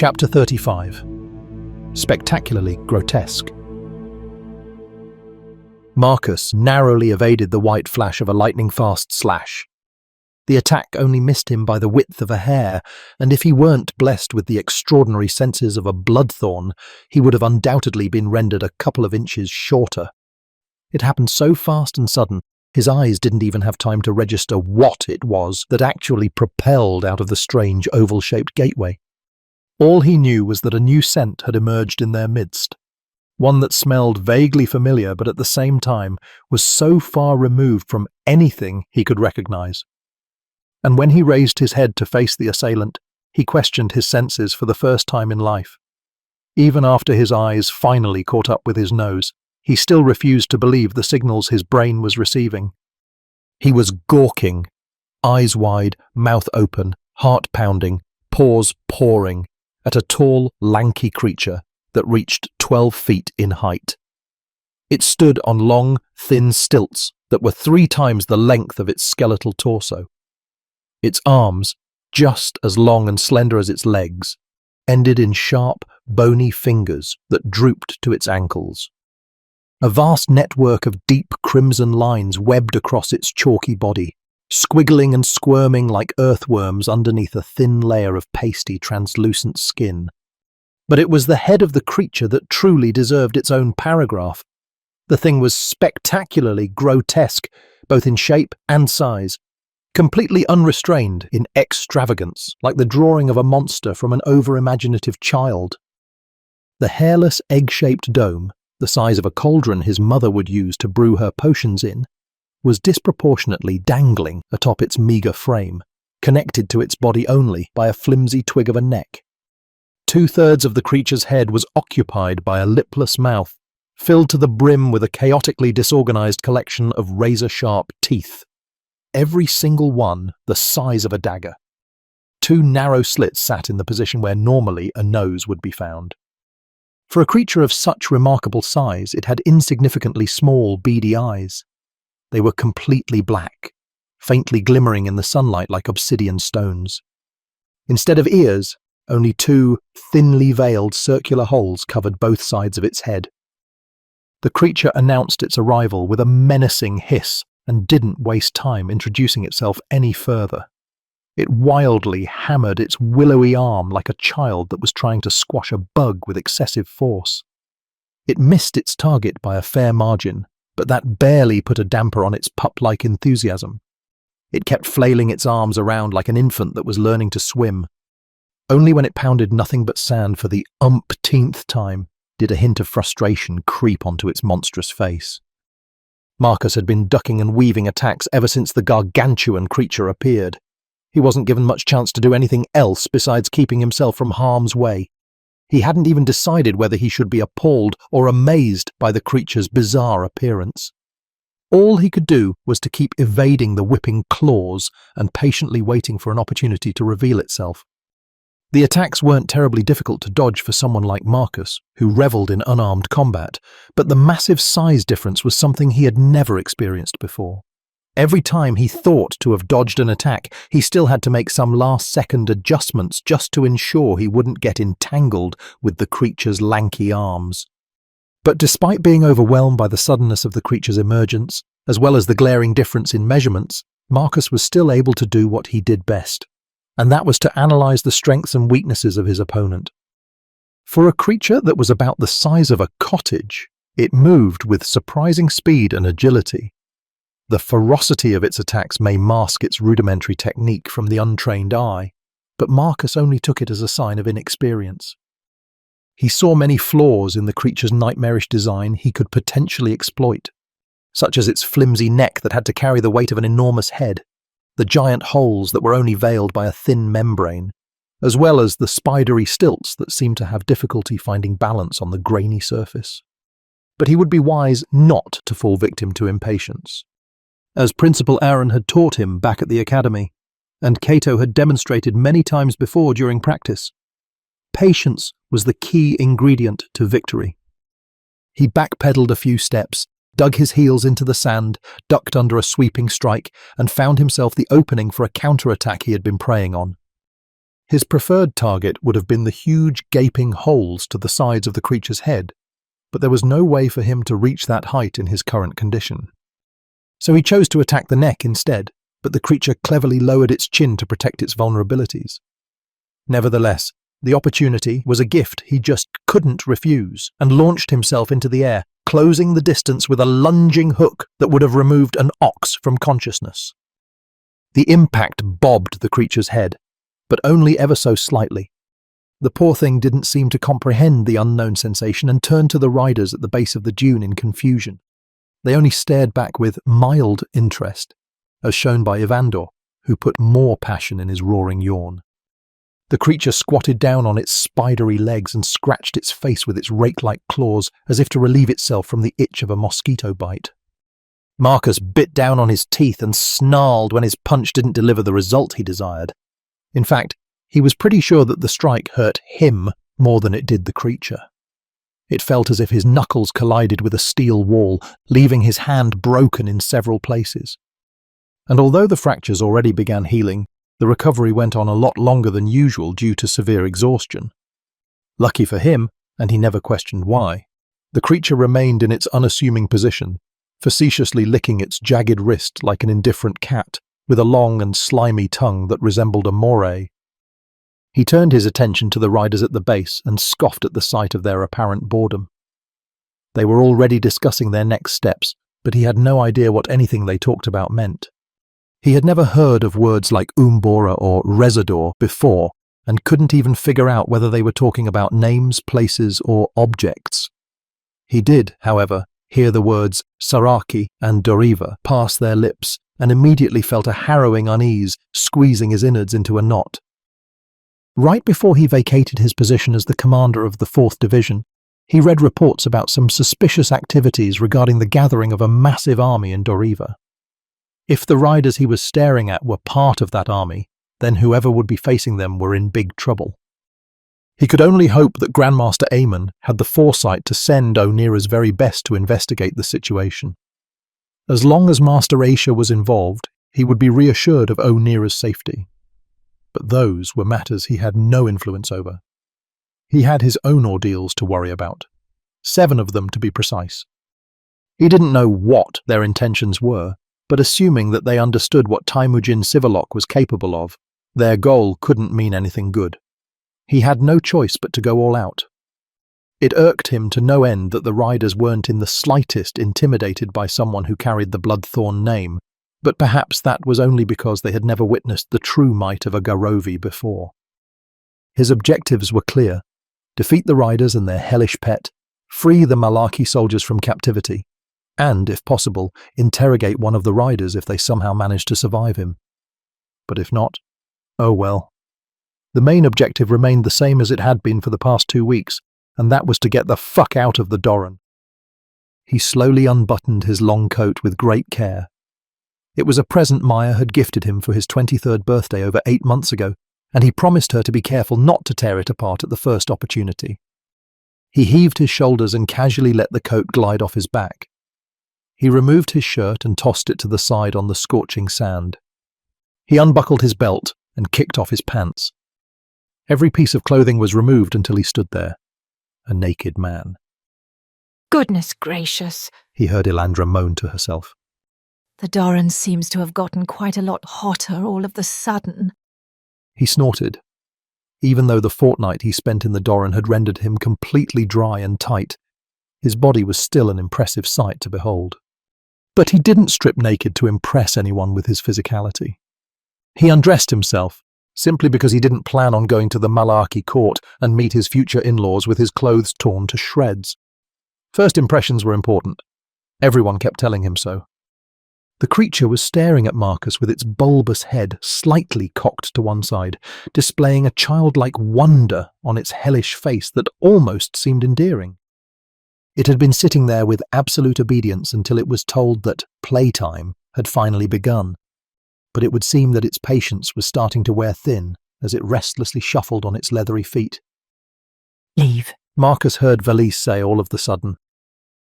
Chapter 35. Spectacularly Grotesque. Marcus narrowly evaded the white flash of a lightning-fast slash. The attack only missed him by the width of a hair, and if he weren't blessed with the extraordinary senses of a bloodthorn, he would have undoubtedly been rendered a couple of inches shorter. It happened so fast and sudden, his eyes didn't even have time to register what it was that actually propelled out of the strange oval-shaped gateway. All he knew was that a new scent had emerged in their midst, one that smelled vaguely familiar but at the same time was so far removed from anything he could recognize. And when he raised his head to face the assailant, he questioned his senses for the first time in life. Even after his eyes finally caught up with his nose, he still refused to believe the signals his brain was receiving. He was gawking, eyes wide, mouth open, heart pounding, paws pouring, at a tall, lanky creature that reached 12 feet in height. It stood on long, thin stilts that were 3 times the length of its skeletal torso. Its arms, just as long and slender as its legs, ended in sharp, bony fingers that drooped to its ankles. A vast network of deep crimson lines webbed across its chalky body, squiggling and squirming like earthworms underneath a thin layer of pasty, translucent skin. But it was the head of the creature that truly deserved its own paragraph. The thing was spectacularly grotesque, both in shape and size, completely unrestrained in extravagance, like the drawing of a monster from an over-imaginative child. The hairless, egg-shaped dome, the size of a cauldron his mother would use to brew her potions in, was disproportionately dangling atop its meagre frame, connected to its body only by a flimsy twig of a neck. 2/3 of the creature's head was occupied by a lipless mouth, filled to the brim with a chaotically disorganized collection of razor-sharp teeth, every single one the size of a dagger. 2 narrow slits sat in the position where normally a nose would be found. For a creature of such remarkable size, it had insignificantly small, beady eyes. They were completely black, faintly glimmering in the sunlight like obsidian stones. Instead of ears, only 2 thinly veiled circular holes covered both sides of its head. The creature announced its arrival with a menacing hiss and didn't waste time introducing itself any further. It wildly hammered its willowy arm like a child that was trying to squash a bug with excessive force. It missed its target by a fair margin, but that barely put a damper on its pup-like enthusiasm. It kept flailing its arms around like an infant that was learning to swim. Only when it pounded nothing but sand for the umpteenth time did a hint of frustration creep onto its monstrous face. Marcus had been ducking and weaving attacks ever since the gargantuan creature appeared. He wasn't given much chance to do anything else besides keeping himself from harm's way. He hadn't even decided whether he should be appalled or amazed by the creature's bizarre appearance. All he could do was to keep evading the whipping claws and patiently waiting for an opportunity to reveal itself. The attacks weren't terribly difficult to dodge for someone like Marcus, who reveled in unarmed combat, but the massive size difference was something he had never experienced before. Every time he thought to have dodged an attack, he still had to make some last-second adjustments just to ensure he wouldn't get entangled with the creature's lanky arms. But despite being overwhelmed by the suddenness of the creature's emergence, as well as the glaring difference in measurements, Marcus was still able to do what he did best, and that was to analyze the strengths and weaknesses of his opponent. For a creature that was about the size of a cottage, it moved with surprising speed and agility. The ferocity of its attacks may mask its rudimentary technique from the untrained eye, but Marcus only took it as a sign of inexperience. He saw many flaws in the creature's nightmarish design he could potentially exploit, such as its flimsy neck that had to carry the weight of an enormous head, the giant holes that were only veiled by a thin membrane, as well as the spidery stilts that seemed to have difficulty finding balance on the grainy surface. But he would be wise not to fall victim to impatience. As Principal Aaron had taught him back at the academy, and Cato had demonstrated many times before during practice, patience was the key ingredient to victory. He backpedaled a few steps, dug his heels into the sand, ducked under a sweeping strike, and found himself the opening for a counterattack he had been preying on. His preferred target would have been the huge gaping holes to the sides of the creature's head, but there was no way for him to reach that height in his current condition. So he chose to attack the neck instead, but the creature cleverly lowered its chin to protect its vulnerabilities. Nevertheless, the opportunity was a gift he just couldn't refuse, and launched himself into the air, closing the distance with a lunging hook that would have removed an ox from consciousness. The impact bobbed the creature's head, but only ever so slightly. The poor thing didn't seem to comprehend the unknown sensation and turned to the riders at the base of the dune in confusion. They only stared back with mild interest, as shown by Ivandor, who put more passion in his roaring yawn. The creature squatted down on its spidery legs and scratched its face with its rake-like claws as if to relieve itself from the itch of a mosquito bite. Marcus bit down on his teeth and snarled when his punch didn't deliver the result he desired. In fact, he was pretty sure that the strike hurt him more than it did the creature. It felt as if his knuckles collided with a steel wall, leaving his hand broken in several places. And although the fractures already began healing, the recovery went on a lot longer than usual due to severe exhaustion. Lucky for him, and he never questioned why, the creature remained in its unassuming position, facetiously licking its jagged wrist like an indifferent cat, with a long and slimy tongue that resembled a moray. He turned his attention to the riders at the base and scoffed at the sight of their apparent boredom. They were already discussing their next steps, but he had no idea what anything they talked about meant. He had never heard of words like Umbora or Residor before, and couldn't even figure out whether they were talking about names, places, or objects. He did, however, hear the words Saraki and Doriva pass their lips, and immediately felt a harrowing unease, squeezing his innards into a knot. Right before he vacated his position as the commander of the 4th Division, he read reports about some suspicious activities regarding the gathering of a massive army in Doriva. If the riders he was staring at were part of that army, then whoever would be facing them were in big trouble. He could only hope that Grandmaster Aemon had the foresight to send O'Neara's very best to investigate the situation. As long as Master Aisha was involved, he would be reassured of O'Neara's safety. But those were matters he had no influence over. He had his own ordeals to worry about, 7 of them to be precise. He didn't know what their intentions were, but assuming that they understood what Temujin Sivalok was capable of, their goal couldn't mean anything good. He had no choice but to go all out. It irked him to no end that the riders weren't in the slightest intimidated by someone who carried the Bloodthorn name, but perhaps that was only because they had never witnessed the true might of a Garovi before. His objectives were clear: defeat the riders and their hellish pet, free the Malarkey soldiers from captivity, and, if possible, interrogate one of the riders if they somehow managed to survive him. But if not, oh well. The main objective remained the same as it had been for the past 2 weeks, and that was to get the fuck out of the Doran. He slowly unbuttoned his long coat with great care. It was a present Maya had gifted him for his 23rd birthday over 8 months ago, and he promised her to be careful not to tear it apart at the first opportunity. He heaved his shoulders and casually let the coat glide off his back. He removed his shirt and tossed it to the side on the scorching sand. He unbuckled his belt and kicked off his pants. Every piece of clothing was removed until he stood there, a naked man. Goodness gracious, he heard Elandra moan to herself. The Doran seems to have gotten quite a lot hotter all of the sudden. He snorted. Even though the fortnight he spent in the Doran had rendered him completely dry and tight, his body was still an impressive sight to behold. But he didn't strip naked to impress anyone with his physicality. He undressed himself, simply because he didn't plan on going to the Malarkey court and meet his future in-laws with his clothes torn to shreds. First impressions were important. Everyone kept telling him so. The creature was staring at Marcus with its bulbous head slightly cocked to one side, displaying a childlike wonder on its hellish face that almost seemed endearing. It had been sitting there with absolute obedience until it was told that playtime had finally begun, but it would seem that its patience was starting to wear thin as it restlessly shuffled on its leathery feet. Leave, Marcus heard Valise say all of the sudden.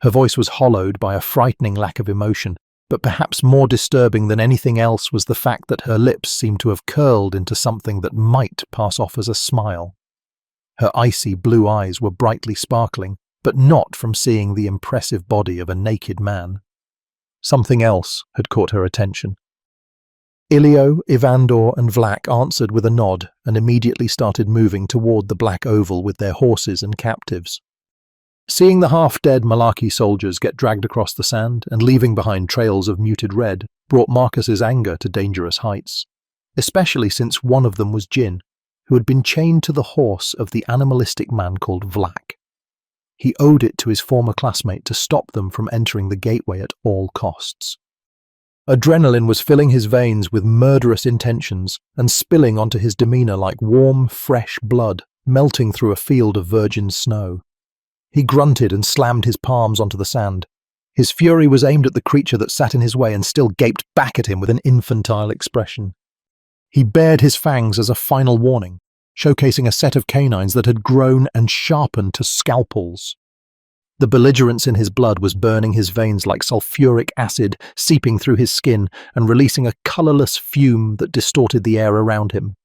Her voice was hollowed by a frightening lack of emotion, but perhaps more disturbing than anything else was the fact that her lips seemed to have curled into something that might pass off as a smile. Her icy blue eyes were brightly sparkling, but not from seeing the impressive body of a naked man. Something else had caught her attention. Ilio, Ivandor and Vlak answered with a nod and immediately started moving toward the black oval with their horses and captives. Seeing the half-dead Malaki soldiers get dragged across the sand and leaving behind trails of muted red brought Marcus's anger to dangerous heights, especially since one of them was Jin, who had been chained to the horse of the animalistic man called Vlak. He owed it to his former classmate to stop them from entering the gateway at all costs. Adrenaline was filling his veins with murderous intentions and spilling onto his demeanor like warm, fresh blood melting through a field of virgin snow. He grunted and slammed his palms onto the sand. His fury was aimed at the creature that sat in his way and still gaped back at him with an infantile expression. He bared his fangs as a final warning, showcasing a set of canines that had grown and sharpened to scalpels. The belligerence in his blood was burning his veins like sulfuric acid, seeping through his skin and releasing a colourless fume that distorted the air around him.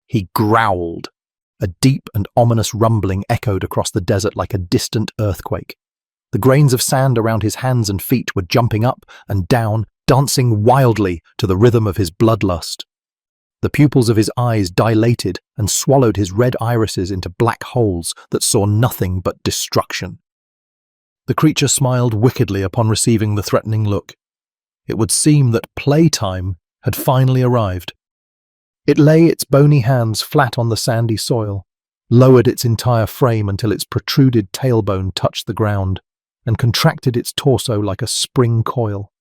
He growled. A deep and ominous rumbling echoed across the desert like a distant earthquake. The grains of sand around his hands and feet were jumping up and down, dancing wildly to the rhythm of his bloodlust. The pupils of his eyes dilated and swallowed his red irises into black holes that saw nothing but destruction. The creature smiled wickedly upon receiving the threatening look. It would seem that playtime had finally arrived. It lay its bony hands flat on the sandy soil, lowered its entire frame until its protruded tailbone touched the ground, and contracted its torso like a spring coil.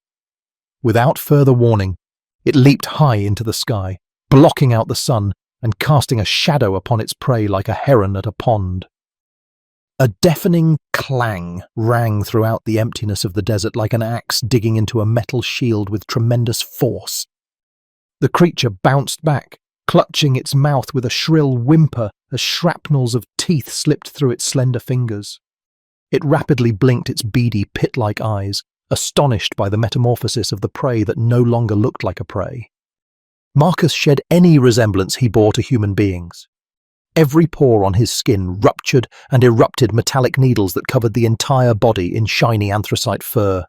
Without further warning, it leaped high into the sky, blocking out the sun and casting a shadow upon its prey like a heron at a pond. A deafening clang rang throughout the emptiness of the desert like an axe digging into a metal shield with tremendous force. The creature bounced back, clutching its mouth with a shrill whimper as shrapnels of teeth slipped through its slender fingers. It rapidly blinked its beady pit-like eyes, astonished by the metamorphosis of the prey that no longer looked like a prey. Marcus shed any resemblance he bore to human beings. Every pore on his skin ruptured and erupted metallic needles that covered the entire body in shiny anthracite fur.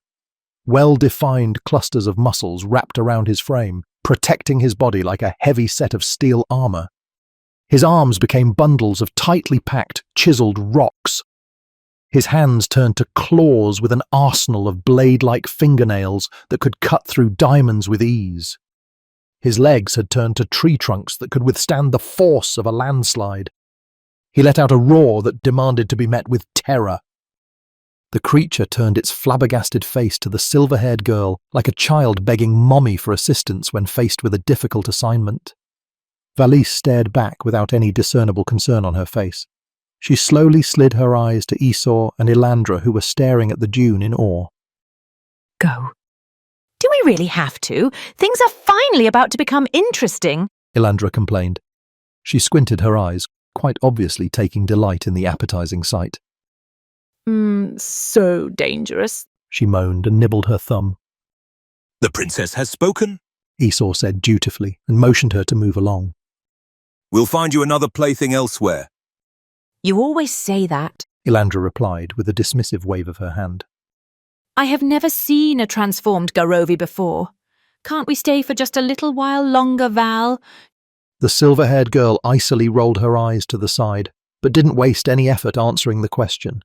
Well-defined clusters of muscles wrapped around his frame, protecting his body like a heavy set of steel armor. His arms became bundles of tightly packed, chiseled rocks. His hands turned to claws with an arsenal of blade-like fingernails that could cut through diamonds with ease. His legs had turned to tree trunks that could withstand the force of a landslide. He let out a roar that demanded to be met with terror. The creature turned its flabbergasted face to the silver-haired girl like a child begging mommy for assistance when faced with a difficult assignment. Valise stared back without any discernible concern on her face. She slowly slid her eyes to Esau and Elandra, who were staring at the dune in awe. Go. Do we really have to? Things are finally about to become interesting, Elandra complained. She squinted her eyes, quite obviously taking delight in the appetizing sight. So dangerous, She moaned and nibbled her thumb. The princess has spoken. Esau said dutifully and motioned her to move along. We'll find you another plaything elsewhere. You always say that. Elandra replied with a dismissive wave of her hand. I have never seen a transformed Garovi before. Can't we stay for just a little while longer, Val? The silver-haired girl icily rolled her eyes to the side, but didn't waste any effort answering the question.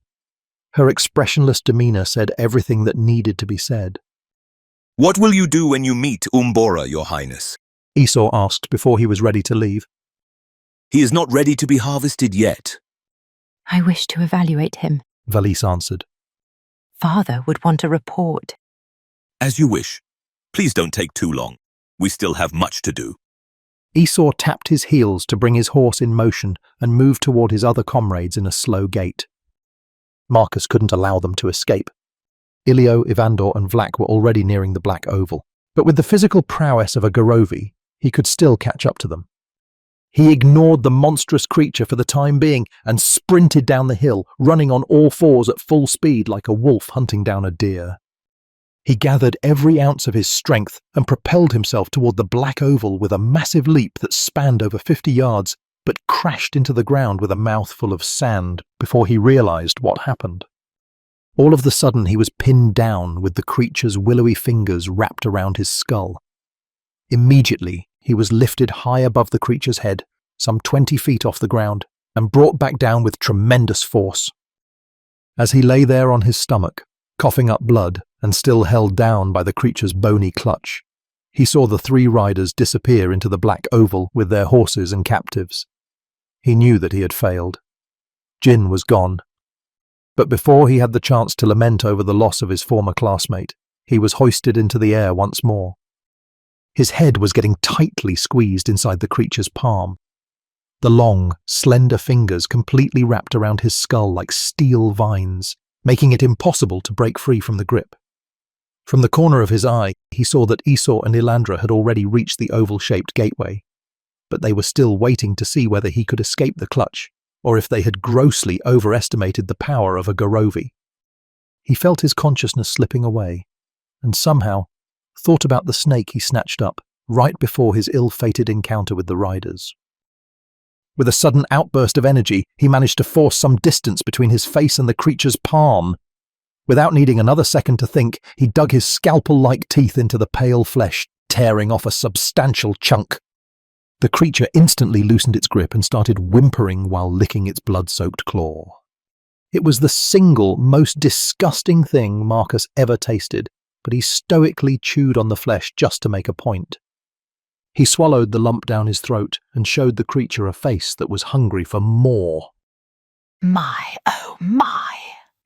Her expressionless demeanor said everything that needed to be said. What will you do when you meet Umbora, Your Highness? Esau asked before he was ready to leave. He is not ready to be harvested yet. I wish to evaluate him. Valise answered. Father would want a report. As you wish. Please don't take too long. We still have much to do. Esau tapped his heels to bring his horse in motion and moved toward his other comrades in a slow gait. Marcus couldn't allow them to escape. Ilio, Ivandor and Vlak were already nearing the black oval, but with the physical prowess of a Garovi, he could still catch up to them. He ignored the monstrous creature for the time being and sprinted down the hill, running on all fours at full speed like a wolf hunting down a deer. He gathered every ounce of his strength and propelled himself toward the black oval with a massive leap that spanned over 50 yards, but crashed into the ground with a mouthful of sand before he realized what happened. All of a sudden he was pinned down with the creature's willowy fingers wrapped around his skull. Immediately, he was lifted high above the creature's head, some 20 feet off the ground, and brought back down with tremendous force. As he lay there on his stomach, coughing up blood and still held down by the creature's bony clutch, he saw the 3 riders disappear into the black oval with their horses and captives. He knew that he had failed. Jin was gone. But before he had the chance to lament over the loss of his former classmate, he was hoisted into the air once more. His head was getting tightly squeezed inside the creature's palm. The long, slender fingers completely wrapped around his skull like steel vines, making it impossible to break free from the grip. From the corner of his eye, he saw that Esau and Elandra had already reached the oval-shaped gateway, but they were still waiting to see whether he could escape the clutch, or if they had grossly overestimated the power of a Gorovi. He felt his consciousness slipping away, and somehow thought about the snake he snatched up right before his ill-fated encounter with the riders. With a sudden outburst of energy, he managed to force some distance between his face and the creature's palm. Without needing another second to think, he dug his scalpel-like teeth into the pale flesh, tearing off a substantial chunk. The creature instantly loosened its grip and started whimpering while licking its blood-soaked claw. It was the single most disgusting thing Marcus ever tasted, but he stoically chewed on the flesh just to make a point. He swallowed the lump down his throat and showed the creature a face that was hungry for more. My, oh my,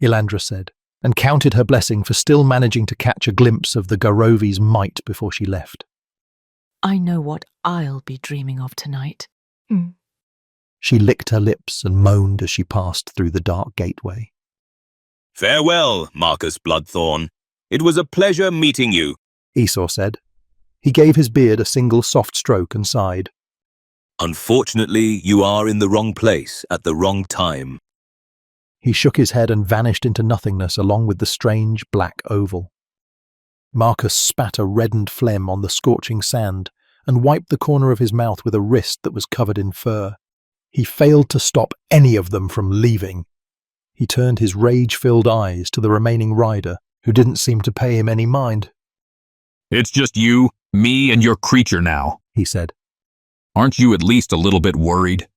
Elandra said, and counted her blessing for still managing to catch a glimpse of the Gorovi's might before she left. I know what I'll be dreaming of tonight. She licked her lips and moaned as she passed through the dark gateway. Farewell, Marcus Bloodthorn. It was a pleasure meeting you, Esau said. He gave his beard a single soft stroke and sighed. Unfortunately, you are in the wrong place at the wrong time. He shook his head and vanished into nothingness along with the strange black oval. Marcus spat a reddened phlegm on the scorching sand and wiped the corner of his mouth with a wrist that was covered in fur. He failed to stop any of them from leaving. He turned his rage-filled eyes to the remaining rider, who didn't seem to pay him any mind. It's just you, me, and your creature now, he said. Aren't you at least a little bit worried?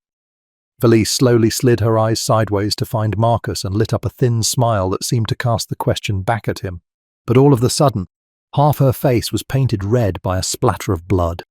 Valise slowly slid her eyes sideways to find Marcus and lit up a thin smile that seemed to cast the question back at him. But all of a sudden, half her face was painted red by a splatter of blood.